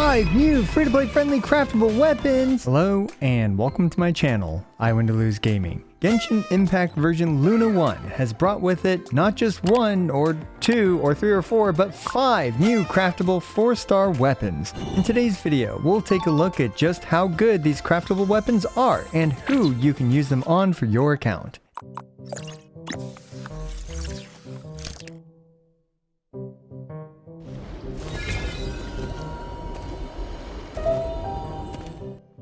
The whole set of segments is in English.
5 new free-to-play friendly craftable weapons! Hello and welcome to my channel, Nilou's Gaming. Genshin Impact version Luna 1 has brought with it not just 1 or 2 or 3 or 4, but 5 new craftable 4-star weapons. In today's video, we'll take a look at just how good these craftable weapons are and who you can use them on for your account.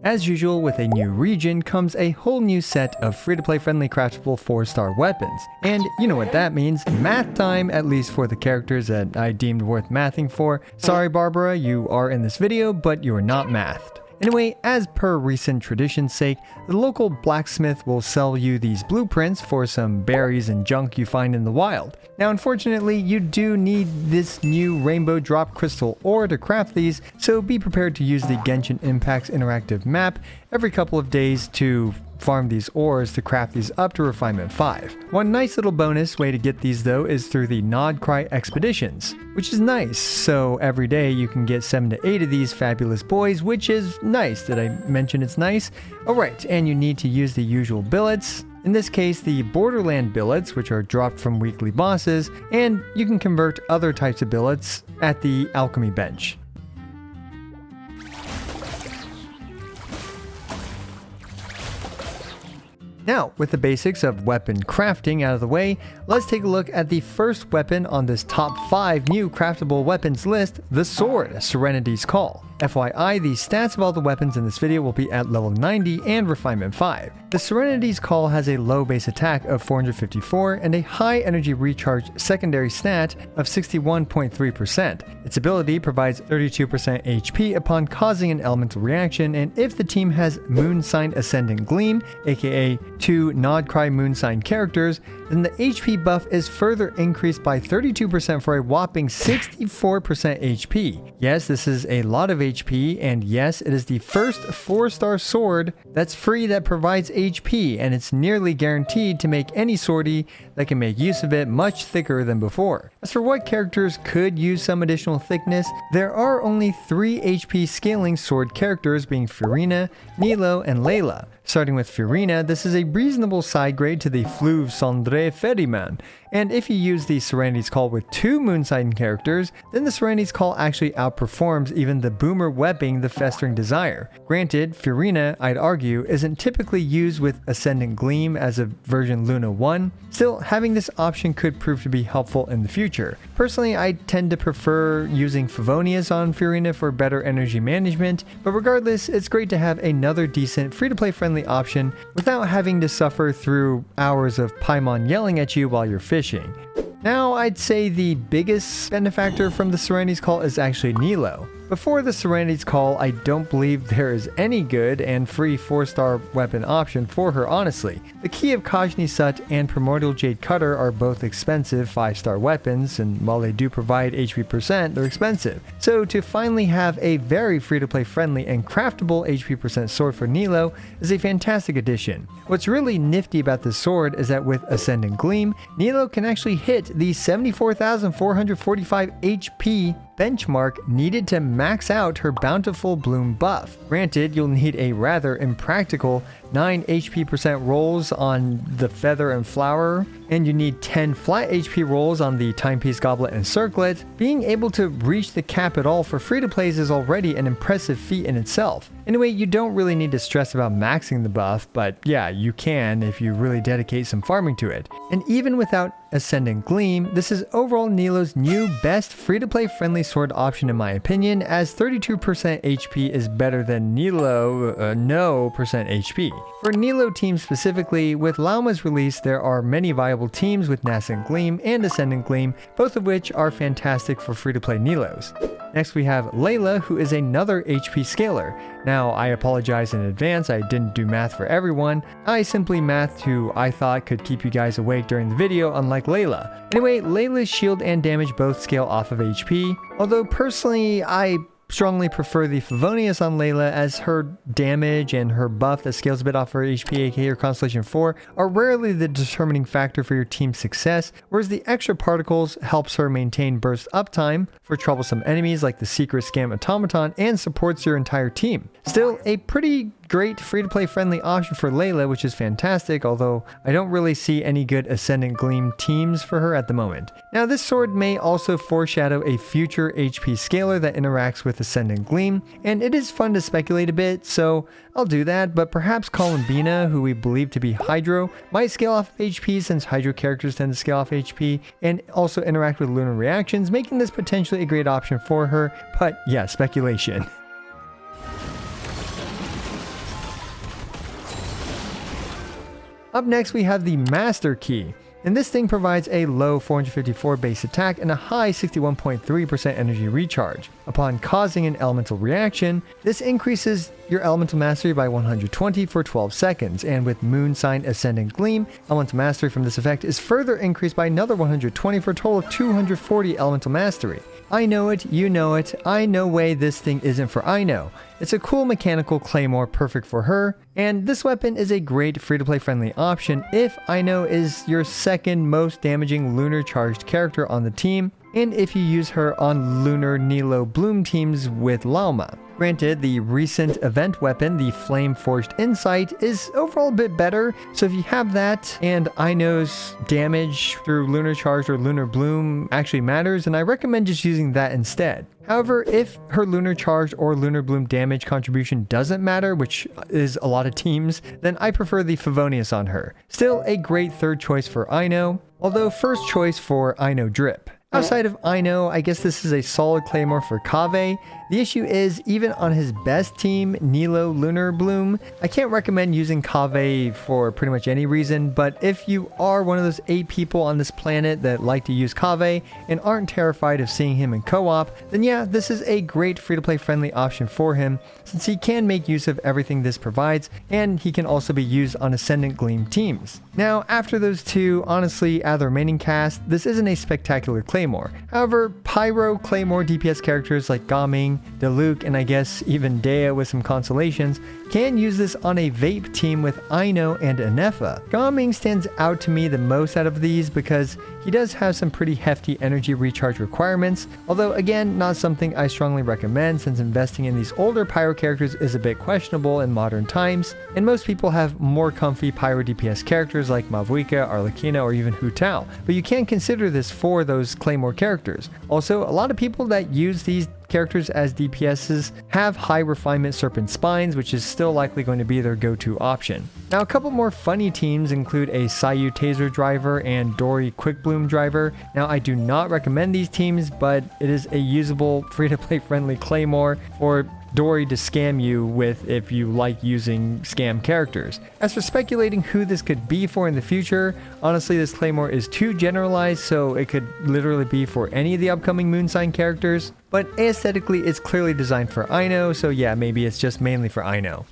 As usual, with a new region comes a whole new set of free-to-play friendly craftable 4-star weapons. And you know what that means, math time, at least for the characters that I deemed worth mathing for. Sorry Barbara, you are in this video, but you are not mathed. Anyway, as per recent tradition's sake, the local blacksmith will sell you these blueprints for some berries and junk you find in the wild. Now unfortunately, you do need this new rainbow drop crystal ore to craft these, so be prepared to use the Genshin Impact's interactive map every couple of days to farm these ores to craft these up to refinement 5. One nice little bonus way to get these though is through the Nod-Krai expeditions, which is nice, so every day you can get 7 to 8 of these fabulous boys, which is nice. Did I mention it's nice? Alright, and you need to use the usual billets. In this case, the Borderland billets, which are dropped from weekly bosses, and you can convert other types of billets at the alchemy bench. Now, with the basics of weapon crafting out of the way, let's take a look at the first weapon on this top 5 new craftable weapons list, the sword, Serenity's Call. FYI, the stats of all the weapons in this video will be at level 90 and refinement 5. The Serenity's Call has a low base attack of 454 and a high energy recharge secondary stat of 61.3%. Its ability provides 32% HP upon causing an elemental reaction, and if the team has Moon Sign Ascendant Gleam, aka 2 Nod-Krai Moon Sign characters, then the HP buff is further increased by 32% for a whopping 64% HP. Yes, this is a lot of HP, and yes, it is the first 4-star sword that's free that provides HP, and it's nearly guaranteed to make any swordie that can make use of it much thicker than before. As for what characters could use some additional thickness, there are only 3 HP scaling sword characters, being Furina, Nilou, and Layla. Starting with Furina, this is a reasonable side grade to the Fleuve Cendré Ferryman, and if you use the Serenity's Call with 2 Moonsign characters, then the Serenity's Call actually outperforms even the Boomer Webbing the Festering Desire. Granted, Furina, I'd argue, isn't typically used with Ascendant Gleam as of version Luna 1, still having this option could prove to be helpful in the future. Personally, I tend to prefer using Favonius on Furina for better energy management, but regardless, it's great to have another decent free-to-play friendly option without having to suffer through hours of Paimon yelling at you while you're fishing. Now, I'd say the biggest benefactor from the Serenity's Call is actually Nilou. Before the Serenity's Call, I don't believe there is any good and free 4-star weapon option for her, honestly. The Key of Kajni Sut and Primordial Jade Cutter are both expensive 5-star weapons, and while they do provide HP percent, they're expensive. So to finally have a very free-to-play friendly and craftable HP percent sword for Nilou is a fantastic addition. What's really nifty about this sword is that with Ascendant Gleam, Nilou can actually hit the 74,445 HP benchmark needed to max out her Bountiful Bloom buff. Granted, you'll need a rather impractical 9 HP percent rolls on the Feather and Flower, and you need 10 flat HP rolls on the Timepiece Goblet and Circlet. Being able to reach the cap at all for free-to-plays is already an impressive feat in itself. Anyway, you don't really need to stress about maxing the buff, but yeah, you can if you really dedicate some farming to it. And even without Ascendant Gleam, this is overall Nilou's new best free-to-play friendly sword option in my opinion, as 32% HP is better than Nilou no percent HP. For Nilou teams specifically, with Lauma's release, there are many viable teams with Nascent Gleam and Ascendant Gleam, both of which are fantastic for free-to-play Nilou's. Next we have Layla, who is another HP scaler. Now, I apologize in advance, I didn't do math for everyone. I simply mathed who I thought could keep you guys awake during the video, unlike Layla. Anyway, Layla's shield and damage both scale off of HP, although personally I strongly prefer the Favonius on Layla, as her damage and her buff that scales a bit off her HP, aka her Constellation 4, are rarely the determining factor for your team's success, whereas the extra particles helps her maintain burst uptime for troublesome enemies like the Secret Scam Automaton and supports your entire team. Still, a pretty great free-to-play friendly option for Layla, which is fantastic, although I don't really see any good Ascendant Gleam teams for her at the moment. Now, this sword may also foreshadow a future HP scaler that interacts with Ascendant Gleam, and it is fun to speculate a bit, so I'll do that, but perhaps Columbina, who we believe to be Hydro, might scale off of HP since Hydro characters tend to scale off HP, and also interact with lunar reactions, making this potentially a great option for her, but yeah, speculation. Up next, we have the Master Key, and this thing provides a low 454 base attack and a high 61.3% energy recharge. Upon causing an elemental reaction, this increases your elemental mastery by 120 for 12 seconds, and with Moon Sign Ascendant Gleam, elemental mastery from this effect is further increased by another 120 for a total of 240 elemental mastery. I know it, you know it, I no way this thing isn't for Ino. It's a cool mechanical Claymore perfect for her, and this weapon is a great free-to-play friendly option if Ino is your second most damaging lunar charged character on the team, and if you use her on lunar Nilou Bloom teams with Lauma. Granted, the recent event weapon, the Flame Forged Insight, is overall a bit better, so if you have that and Ino's damage through Lunar Charge or Lunar Bloom actually matters, and I recommend just using that instead. However, if her Lunar Charge or Lunar Bloom damage contribution doesn't matter, which is a lot of teams, then I prefer the Favonius on her. Still a great third choice for Ino, although first choice for Ino Drip. Outside of Ino, I guess this is a solid Claymore for Kaveh. The issue is, even on his best team, Nilou Lunar Bloom, I can't recommend using Kaveh for pretty much any reason, but if you are one of those 8 people on this planet that like to use Kaveh and aren't terrified of seeing him in co-op, then yeah, this is a great free-to-play friendly option for him, since he can make use of everything this provides, and he can also be used on Ascendant Gleam teams. Now, after those two, honestly, out of the remaining cast, this isn't a spectacular Claymore. However, Pyro Claymore DPS characters like Gaming, Diluc, and I guess even Dea with some consolations can use this on a Vape team with Ino and Ineffa. Gaming stands out to me the most out of these because he does have some pretty hefty energy recharge requirements, although again, not something I strongly recommend since investing in these older Pyro characters is a bit questionable in modern times, and most people have more comfy Pyro DPS characters like Mavuika, Arlecchino, or even Hu Tao, but you can consider this for those Claymore characters. Also, a lot of people that use these characters as DPSs have high refinement Serpent Spines, which is still likely going to be their go-to option. Now, a couple more funny teams include a Sayu Taser driver and Dory Quick Bloom driver. Now, I do not recommend these teams, but it is a usable free-to-play friendly Claymore for Dory to scam you with if you like using scam characters. As for speculating who this could be for in the future, honestly this Claymore is too generalized, so it could literally be for any of the upcoming Moonsign characters, but aesthetically it's clearly designed for Ino, so yeah, maybe it's just mainly for Ino.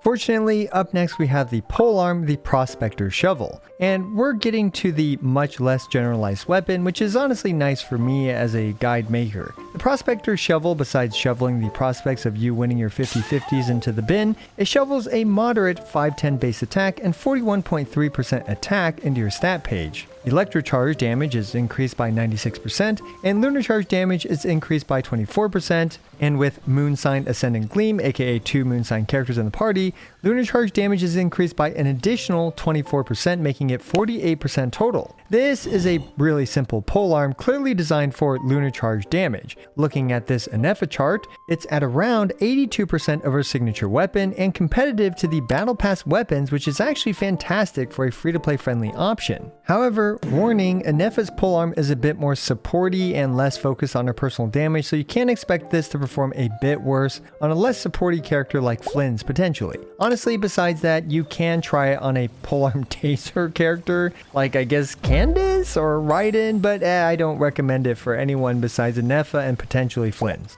Fortunately, up next we have the Polearm, the Prospector Shovel, and we're getting to the much less generalized weapon, which is honestly nice for me as a guide maker. The Prospector Shovel, besides shoveling the prospects of you winning your 50/50s into the bin, it shovels a moderate 510 base attack and 41.3% attack into your stat page. Electrocharge damage is increased by 96%, and Lunar Charge damage is increased by 24%, and with Moonsign Ascendant Gleam, aka 2 Moonsign characters in the party, Lunar Charge damage is increased by an additional 24%, making it 48% total. This is a really simple polearm, clearly designed for Lunar Charge damage. Looking at this Ineffa chart, it's at around 82% of her signature weapon, and competitive to the Battle Pass weapons, which is actually fantastic for a free-to-play friendly option. However, warning, Ineffa's polearm is a bit more supporty and less focused on her personal damage, so you can expect this to perform a bit worse on a less supporty character like Flins, potentially. Honestly, besides that, you can try it on a polearm taser character, like I guess Candace or Raiden, but I don't recommend it for anyone besides Ineffa and potentially Flins.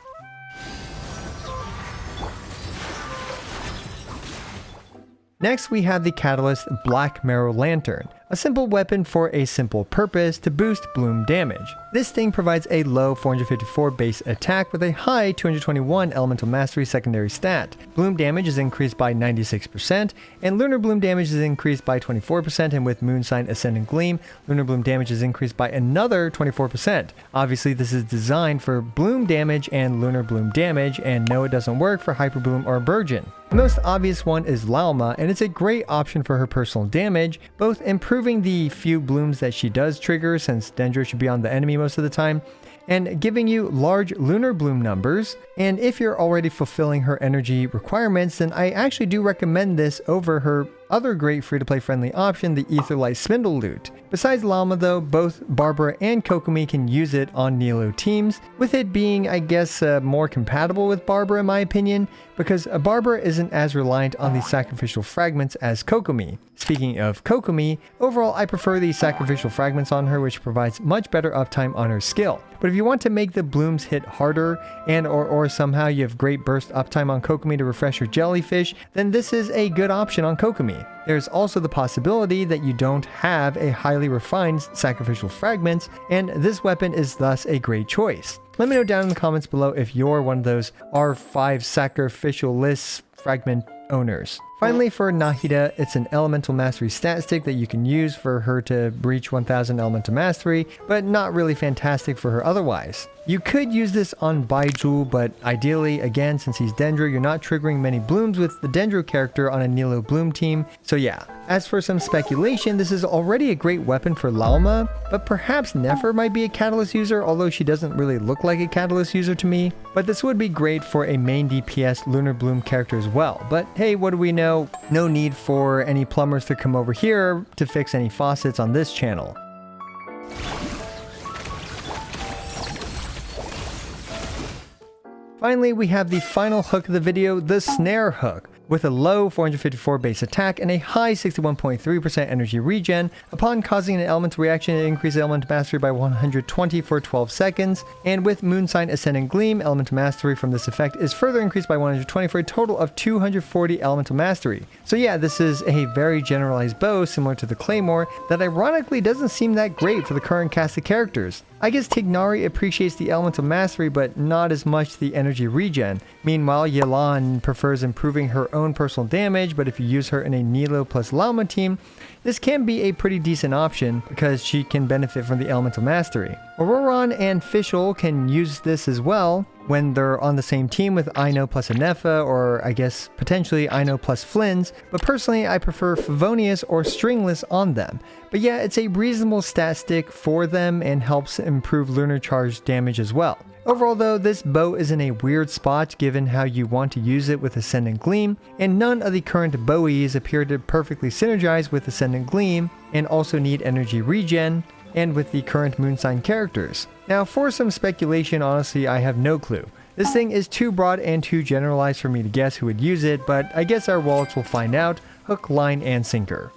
Next, we have the Catalyst Blackmarrow Lantern, A simple weapon for a simple purpose to boost bloom damage. This thing provides a low 454 base attack with a high 221 elemental mastery secondary stat. Bloom damage is increased by 96%, and lunar bloom damage is increased by 24%, and with moon sign ascendant gleam, lunar bloom damage is increased by another 24%. Obviously, this is designed for bloom damage and lunar bloom damage, and no, it doesn't work for hyper bloom or burgeon. The most obvious one is Lauma, and it's a great option for her personal damage, both improving the few blooms that she does trigger since Dendro should be on the enemy most of the time, and giving you large lunar bloom numbers. And if you're already fulfilling her energy requirements, then I actually do recommend this over her other great free-to-play friendly option, the Etherlight Spindlelute. Besides Lauma though, both Barbara and Kokomi can use it on Nilou teams, with it being, I guess, more compatible with Barbara in my opinion, because Barbara isn't as reliant on the sacrificial fragments as Kokomi. Speaking of Kokomi, overall I prefer the sacrificial fragments on her, which provides much better uptime on her skill. But if you want to make the blooms hit harder, and or somehow you have great burst uptime on Kokomi to refresh your jellyfish, then this is a good option on Kokomi. There's also the possibility that you don't have a highly refined sacrificial fragments, and this weapon is thus a great choice. Let me know down in the comments below if you're one of those R5 sacrificial list fragment owners. Finally, for Nahida, it's an elemental mastery stat stick that you can use for her to reach 1000 elemental mastery, but not really fantastic for her otherwise. You could use this on Baijul, but ideally, again, since he's Dendro, you're not triggering many blooms with the Dendro character on a Nilou bloom team, so yeah. As for some speculation, this is already a great weapon for Lauma, but perhaps Nefer might be a catalyst user, although she doesn't really look like a catalyst user to me. But this would be great for a main DPS lunar bloom character as well. But hey, what do we know? No need for any plumbers to come over here to fix any faucets on this channel. Finally, we have the final hook of the video, the Snare Hook. With a low 454 base attack and a high 61.3% energy regen, upon causing an elemental reaction, it increases elemental mastery by 120 for 12 seconds, and with moon sign ascendant gleam, elemental mastery from this effect is further increased by 120 for a total of 240 elemental mastery. So yeah, this is a very generalized bow similar to the Claymore that ironically doesn't seem that great for the current cast of characters. I guess Tignari appreciates the elemental mastery but not as much the energy regen. Meanwhile, Yelan prefers improving her own personal damage, but if you use her in a Nilou plus Lauma team, this can be a pretty decent option because she can benefit from the elemental mastery. Auroron and Fischl can use this as well when they're on the same team with Ino plus Ineffa, or I guess potentially Ino plus Flins, but personally I prefer Favonius or Stringless on them. But yeah, it's a reasonable stat stick for them and helps improve lunar charge damage as well. Overall though, this bow is in a weird spot given how you want to use it with Ascendant Gleam, and none of the current bowies appear to perfectly synergize with Ascendant Gleam and also need energy regen, and with the current moon sign characters. Now for some speculation, honestly I have no clue. This thing is too broad and too generalized for me to guess who would use it, but I guess our wallets will find out, hook, line, and sinker.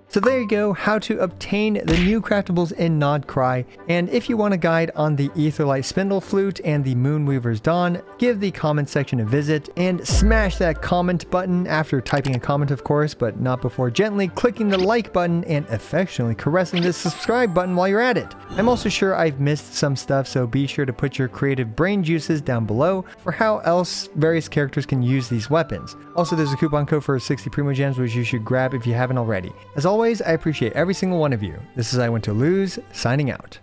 So there you go, how to obtain the new craftables in Nod-Krai, and if you want a guide on the Etherlight Spindlelute and the Moonweaver's Dawn, give the comment section a visit, and smash that comment button after typing a comment of course, but not before gently clicking the like button and affectionately caressing the subscribe button while you're at it. I'm also sure I've missed some stuff, so be sure to put your creative brain juices down below for how else various characters can use these weapons. Also, there's a coupon code for 60 Primogems which you should grab if you haven't already. As always, I appreciate every single one of you. This is I Want to Lose, signing out.